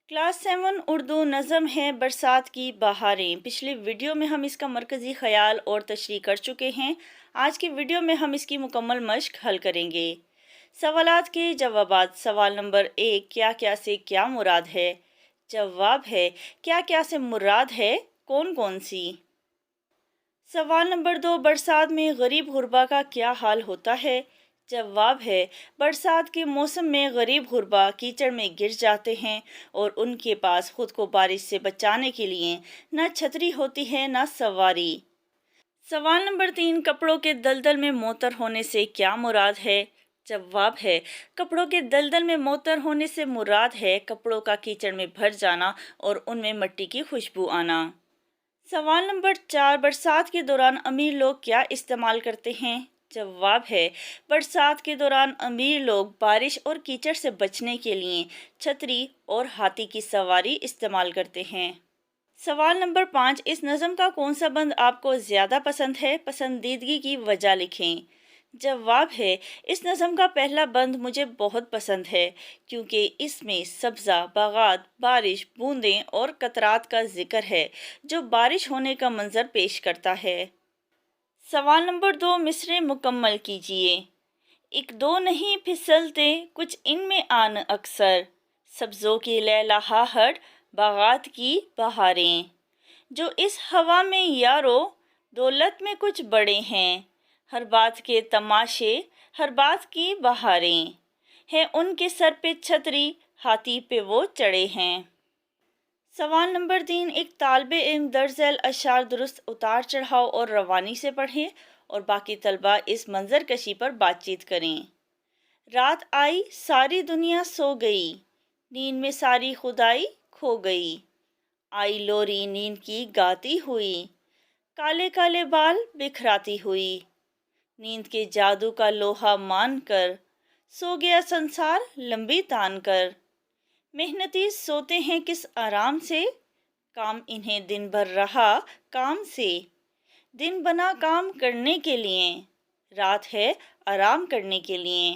Class 7 Urdu नज़म है बरसात की बहारें। पिछले वीडियो में हम इसका मरकज़ी ख़याल और तशरीह कर चुके हैं। आज की वीडियो में हम इसकी मुकम्मल मश्क हल करेंगे। सवालात के जवाबात। सवाल नंबर 1, क्या क्या से क्या मुराद है? जवाब है, क्या क्या से मुराद है कौन कौन सी। सवाल नंबर 2, बरसात में गरीब गुरबा का क्या हाल होता है? जवाब है, बरसात के मौसम में गरीब गुरबा कीचड़ में गिर जाते हैं और उनके पास खुद को बारिश से बचाने के लिए न छतरी होती है न सवारी। सवाल नंबर 3, कपड़ों के दलदल में मोतर होने से क्या मुराद है? जवाब है, कपड़ों के दलदल में मोतर होने से मुराद है कपड़ों का कीचड़ में भर जाना और उनमें मिट्टी की खुशबू आना। सवाल नंबर 4, बरसात के दौरान अमीर लोग क्या इस्तेमाल करते हैं? जवाब है, बरसात के दौरान अमीर लोग बारिश और कीचड़ से बचने के लिए छतरी और हाथी की सवारी इस्तेमाल करते हैं। सवाल नंबर 5, इस नज़म का कौन सा बंद आपको ज़्यादा पसंद है? पसंदीदगी की वजह लिखें। जवाब है, इस नज़म का पहला बंद मुझे बहुत पसंद है क्योंकि इसमें सब्ज़ा, बागात, बारिश, बूंदें और कतरात का जिक्र है जो बारिश होने का मंजर पेश करता है। सवाल नंबर 2, मिसरे मुकम्मल कीजिए। एक दो नहीं फिसलते कुछ इनमें आन अक्सर, सब्ज़ों की लहलहाहट, बागात की बहारें। जो इस हवा में यारो दौलत में कुछ बड़े हैं, हर बात के तमाशे, हर बात की बहारें हैं उनके सर पे छतरी, हाथी पे वो चढ़े हैं। सवाल नंबर 3, एक तालिबे इल्म दर्ज-ए अशार दुरुस्त उतार चढ़ाव और रवानी से पढ़ें और बाकी तलबा इस मंजर कशी पर बातचीत करें। रात आई सारी दुनिया सो गई, नींद में सारी खुदाई खो गई। आई लोरी नींद की गाती हुई, काले काले बाल बिखराती हुई। नींद के जादू का लोहा मान कर, सो गया संसार लंबी तान कर। मेहनती सोते हैं किस आराम से, काम इन्हें दिन भर रहा काम से। दिन बना काम करने के लिए, रात है आराम करने के लिए।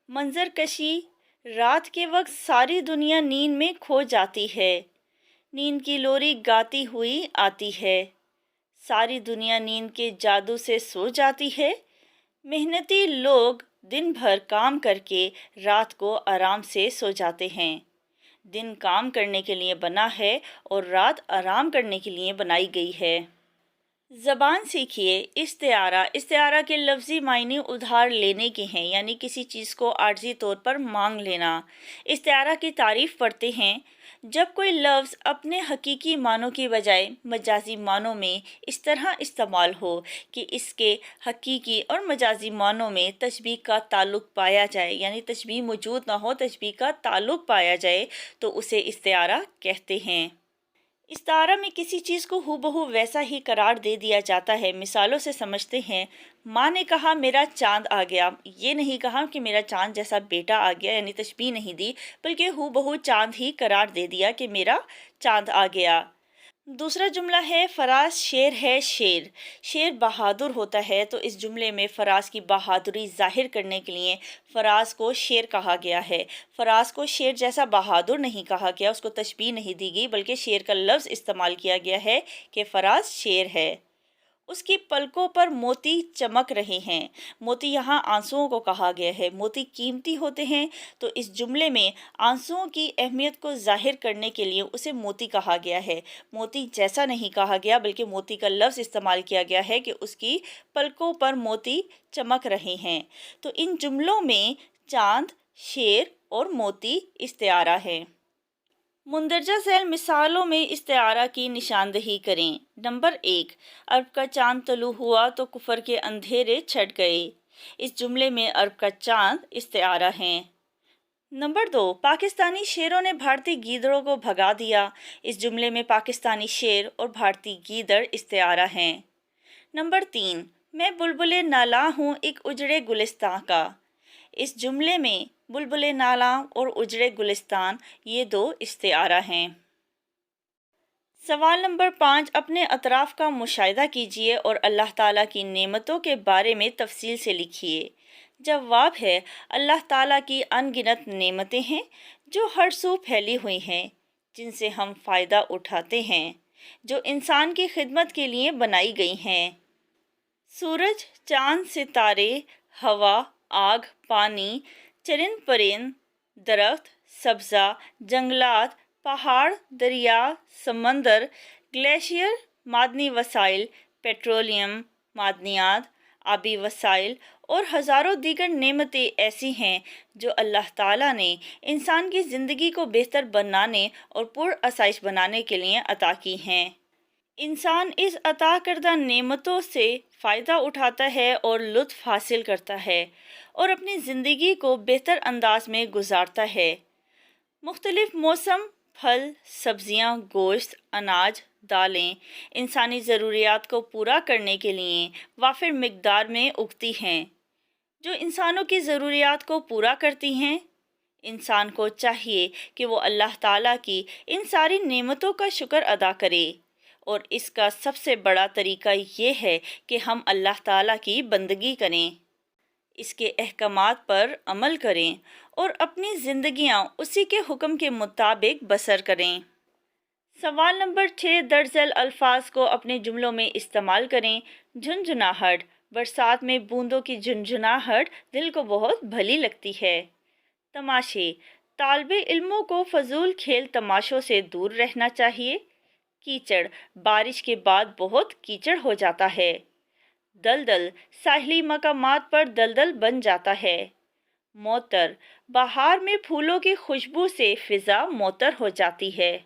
मंजर कशी, रात के वक्त सारी दुनिया नींद में खो जाती है, नींद की लोरी गाती हुई आती है। सारी दुनिया नींद के जादू से सो जाती है। मेहनती लोग दिन भर काम करके रात को आराम से सो जाते हैं। दिन काम करने के लिए बना है और रात आराम करने के लिए बनाई गई है। ज़बान सीखिए। इस्तिआरा के लफ्ज़ी मायने उधार लेने के हैं, यानी किसी चीज़ को आर्जी तौर पर मांग लेना। इस्तिआरा की तारीफ़ पढ़ते हैं। जब कोई लफ्ज़ अपने हकीकी मानों की बजाय मजाजी मानों में इस तरह इस्तेमाल हो कि इसके हकीकी और मजाजी मानों में तशबीह का ताल्लुक़ पाया जाए, यानी तशबीह मौजूद ना हो, तशबीह का ताल्लुक़ पाया जाए, तो उसे इस्तिआरा कहते हैं। इस्तारा में किसी चीज़ को हूबहू वैसा ही करार दे दिया जाता है। मिसालों से समझते हैं। माँ ने कहा मेरा चांद आ गया, ये नहीं कहा कि मेरा चांद जैसा बेटा आ गया, यानी तशबीह नहीं दी, बल्कि हूबहू चांद ही करार दे दिया कि मेरा चांद आ गया। दूसरा जुमला है, फराज शेर है शेर। शेर बहादुर होता है, तो इस जुमले में फराज की बहादुरी जाहिर करने के लिए फराज को शेर कहा गया है। फराज को शेर जैसा बहादुर नहीं कहा गया, उसको तशबीह नहीं दी गई, बल्कि शेर का लफ्ज़ इस्तेमाल किया गया है कि फराज शेर है। उसकी पलकों पर मोती चमक रहे हैं। मोती यहाँ आंसुओं को कहा गया है। मोती कीमती होते हैं, तो इस जुमले में आंसुओं की अहमियत को जाहिर करने के लिए उसे मोती कहा गया है। मोती जैसा नहीं कहा गया, बल्कि मोती का लफ्ज़ इस्तेमाल किया गया है कि उसकी पलकों पर मोती चमक रहे हैं। तो इन जुमलों में चांद, शेर और मोती इस्तिआरा है। मुंदरजा झैल मिसालों में इस्तिआरा की निशानदही करें। नंबर 1, अरब का चांद तलू हुआ तो कुफर के अंधेरे छट गए। इस जुमले में अरब का चांद इस्तिआरा है। नंबर 2, पाकिस्तानी शेरों ने भारतीय गीदड़ों को भगा दिया। इस जुमले में पाकिस्तानी शेर और भारतीय गीदड़ इस्तिआरा हैं। नंबर 3, मैं बुलबुले नाला हूँ एक उजड़े गुलिस्तां का। इस जुमले में बुलबुले नाला और उजड़े गुलिस्तान, ये दो इस्तिआरा हैं। सवाल नंबर 5, अपने अतराफ़ का मुशाहिदा कीजिए और अल्लाह ताला की नेमतों के बारे में तफसील से लिखिए। जवाब है, अल्लाह ताला की अनगिनत नेमतें हैं जो हर सू फैली हुई हैं। جن سے ہم فائدہ اٹھاتے ہیں، جو انسان کی خدمت کے لیے بنائی گئی ہیں۔ سورج، چاند، ستارے، ہوا، آگ، پانی، چرند پرند، درخت، سبزہ، جنگلات، پہاڑ، دریا، سمندر، گلیشیئر، معدنی وسائل، پیٹرولیم، معدنیات، آبی وسائل اور ہزاروں دیگر نعمتیں ایسی ہیں جو اللہ تعالیٰ نے انسان کی زندگی کو بہتر بنانے اور پرآسائش بنانے کے لیے عطا کی ہیں۔ انسان اس عطا کردہ نعمتوں سے فائدہ اٹھاتا ہے اور لطف حاصل کرتا ہے اور اپنی زندگی کو بہتر انداز میں گزارتا ہے۔ مختلف موسم، پھل، سبزیاں، گوشت، اناج، دالیں انسانی ضروریات کو پورا کرنے کے لیے وافر مقدار میں اگتی ہیں، جو انسانوں کی ضروریات کو پورا کرتی ہیں۔ انسان کو چاہیے کہ وہ اللہ تعالیٰ کی ان ساری نعمتوں کا شکر ادا کرے، اور اس کا سب سے بڑا طریقہ یہ ہے کہ ہم اللہ تعالیٰ کی بندگی کریں، اس کے احکامات پر عمل کریں اور اپنی زندگیاں اسی کے حکم کے مطابق بسر کریں۔ سوال نمبر 6، درج ذیل الفاظ کو اپنے جملوں میں استعمال کریں۔ جھنجھناہٹ، برسات میں بوندوں کی جھنجھناہٹ دل کو بہت بھلی لگتی ہے۔ تماشے، طالب علموں کو فضول کھیل تماشوں سے دور رہنا چاہیے۔ کیچڑ، بارش کے بعد بہت کیچڑ ہو جاتا ہے۔ دلدل، ساحلی مقامات پر دلدل بن جاتا ہے۔ معطر، بہار میں پھولوں کی خوشبو سے فضا معطر ہو جاتی ہے۔